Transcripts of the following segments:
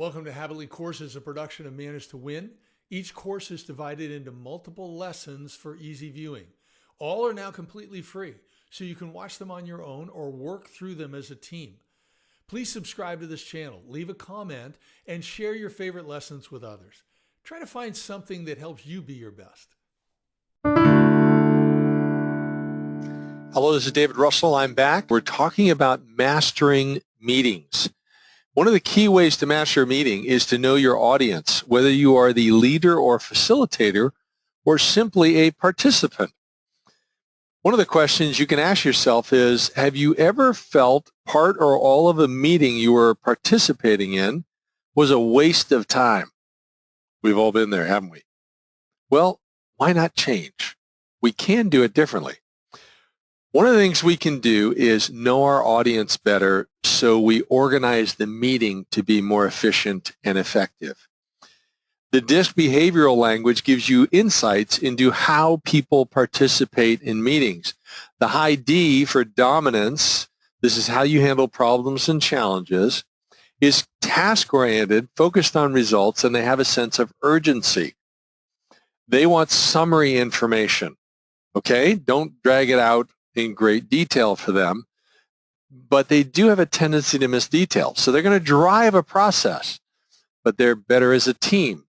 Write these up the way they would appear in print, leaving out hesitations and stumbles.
Welcome to Habitly Courses, a production of Manage to Win. Each course is divided into multiple lessons for easy viewing. All are now completely free, so you can watch them on your own or work through them as a team. Please subscribe to this channel, leave a comment, and share your favorite lessons with others. Try to find something that helps you be your best. Hello, this is David Russell. I'm back. We're talking about mastering meetings. One of the key ways to master a meeting is to know your audience, whether you are the leader or facilitator or simply a participant. One of the questions you can ask yourself is, have you ever felt part or all of a meeting you were participating in was a waste of time? We've all been there, haven't we? Well, why not change? We can do it differently. One of the things we can do is know our audience better so we organize the meeting to be more efficient and effective. The DISC behavioral language gives you insights into how people participate in meetings. The high D for dominance, this is how you handle problems and challenges, is task-oriented, focused on results, and they have a sense of urgency. They want summary information, okay? Don't drag it out in great detail for them, but they do have a tendency to miss detail. So they're going to drive a process, but they're better as a team.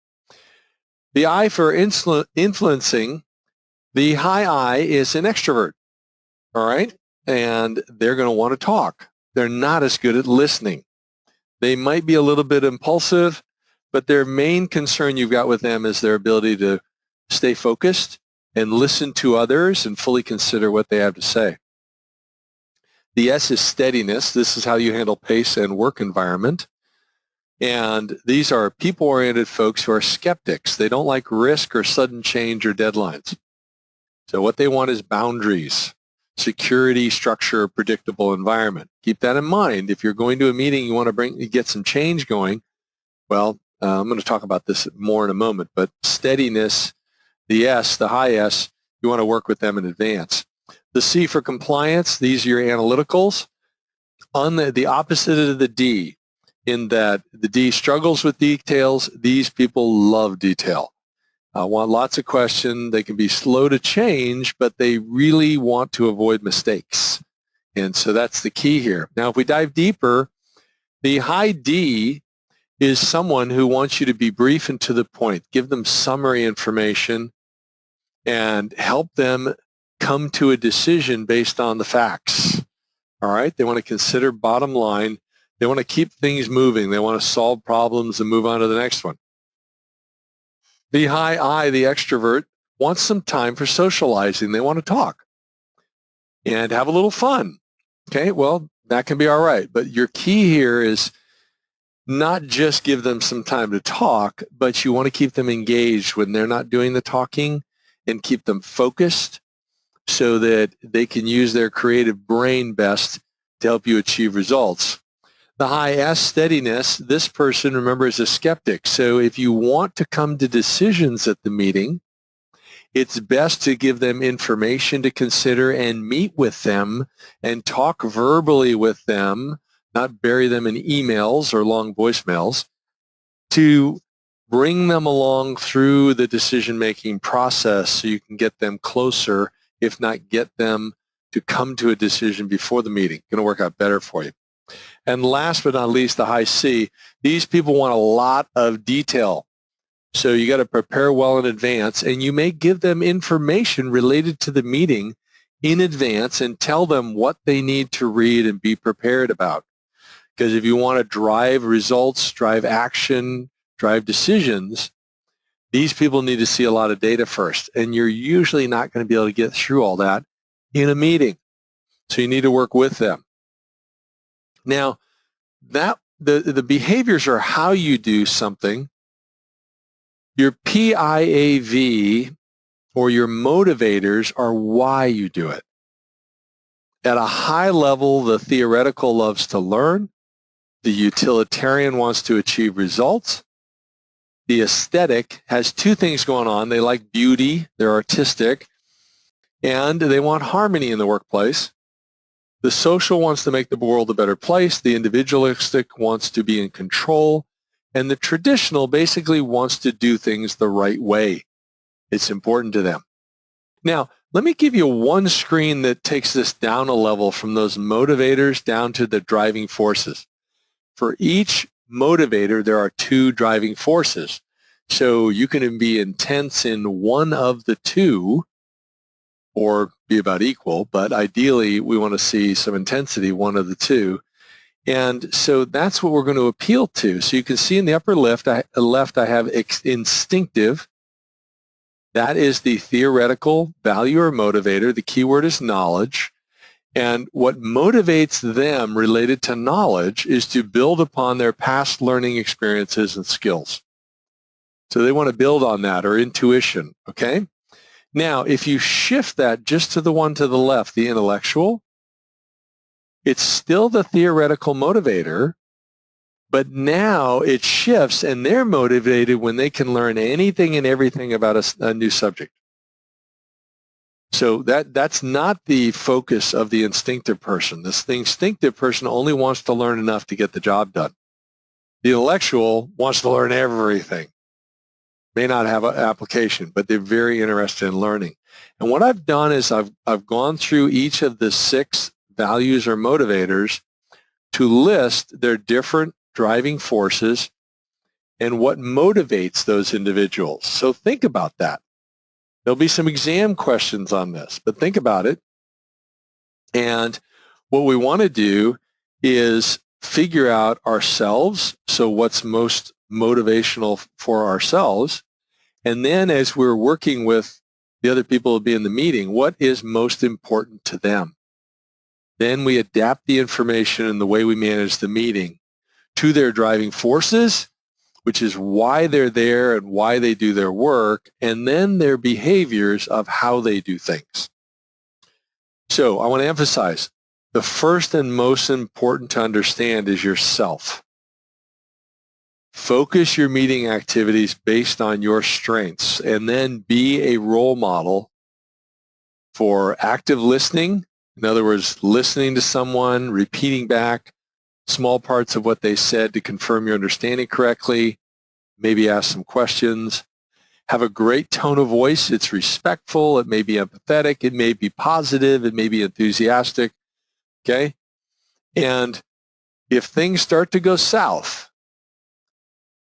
The I for influencing, the high I is an extrovert, all right? And they're going to want to talk. They're not as good at listening. They might be a little bit impulsive, but their main concern you've got with them is their ability to stay focused and listen to others and fully consider what they have to say. The S is steadiness. This is how you handle pace and work environment. And these are people-oriented folks who are skeptics. They don't like risk or sudden change or deadlines. So what they want is boundaries, security, structure, predictable environment. Keep that in mind. If you're going to a meeting, you want to get some change going. Well, I'm going to talk about this more in a moment, but steadiness, the S, the high S, you want to work with them in advance. The C for compliance, these are your analyticals. On the opposite of the D, in that the D struggles with details, these people love detail. Want lots of questions. They can be slow to change, but they really want to avoid mistakes. And so that's the key here. Now, if we dive deeper, the high D is someone who wants you to be brief and to the point. Give them summary information and help them come to a decision based on the facts. All right? They want to consider bottom line. They want to keep things moving. They want to solve problems and move on to the next one. The high I, the extrovert, wants some time for socializing. They want to talk and have a little fun. Okay? Well, that can be all right. But your key here is not just give them some time to talk, but you want to keep them engaged when they're not doing the talking and keep them focused so that they can use their creative brain best to help you achieve results. The high S, steadiness, this person, remember, is a skeptic. So if you want to come to decisions at the meeting, it's best to give them information to consider and meet with them and talk verbally with them, not bury them in emails or long voicemails, to bring them along through the decision-making process so you can get them closer, if not get them to come to a decision before the meeting. Going to work out better for you. And last but not least, the high C. These people want a lot of detail. So you got to prepare well in advance, and you may give them information related to the meeting in advance and tell them what they need to read and be prepared about. Because if you want to drive results, drive action, drive decisions, these people need to see a lot of data first, and you're usually not going to be able to get through all that in a meeting. So you need to work with them. Now, the behaviors are how you do something. Your PIAV or your motivators are why you do it. At a high level, the theoretical loves to learn. The utilitarian wants to achieve results. The aesthetic has two things going on. They like beauty, they're artistic, and they want harmony in the workplace. The social wants to make the world a better place. The individualistic wants to be in control. And the traditional basically wants to do things the right way. It's important to them. Now, let me give you one screen that takes this down a level from those motivators down to the driving forces. For each motivator, there are two driving forces. So you can be intense in one of the two or be about equal, but ideally we want to see some intensity, one of the two. And so that's what we're going to appeal to. So you can see in the upper left, I have instinctive. That is the theoretical value or motivator. The key word is knowledge. And what motivates them related to knowledge is to build upon their past learning experiences and skills. So they want to build on that, or intuition, okay? Now, if you shift that just to the one to the left, the intellectual, it's still the theoretical motivator, but now it shifts and they're motivated when they can learn anything and everything about a new subject. So that's not the focus of the instinctive person. The instinctive person only wants to learn enough to get the job done. The intellectual wants to learn everything. May not have an application, but they're very interested in learning. And what I've done is I've gone through each of the 6 values or motivators to list their different driving forces and what motivates those individuals. So think about that. There'll be some exam questions on this, but think about it. And what we want to do is figure out ourselves, so what's most motivational for ourselves, and then as we're working with the other people who will be in the meeting, what is most important to them? Then we adapt the information and the way we manage the meeting to their driving forces, which is why they're there and why they do their work, and then their behaviors of how they do things. So I want to emphasize, the first and most important to understand is yourself. Focus your meeting activities based on your strengths, and then be a role model for active listening. In other words, listening to someone, repeating back small parts of what they said to confirm you're understanding correctly, maybe ask some questions. Have a great tone of voice. It's respectful. It may be empathetic. It may be positive. It may be enthusiastic. Okay? And if things start to go south,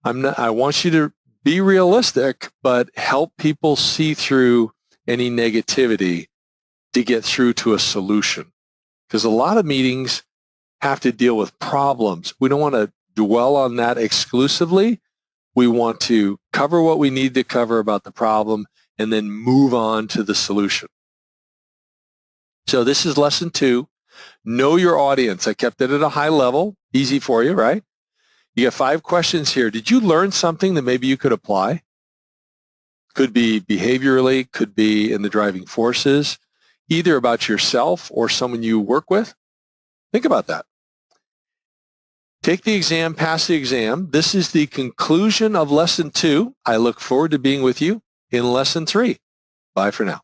I want you to be realistic, but help people see through any negativity to get through to a solution. Because a lot of meetings have to deal with problems. We don't want to dwell on that exclusively. We want to cover what we need to cover about the problem and then move on to the solution. So this is lesson 2. Know your audience. I kept it at a high level. Easy for you, right? You got 5 questions here. Did you learn something that maybe you could apply? Could be behaviorally, could be in the driving forces, either about yourself or someone you work with. Think about that. Take the exam, pass the exam. This is the conclusion of lesson 2. I look forward to being with you in lesson 3. Bye for now.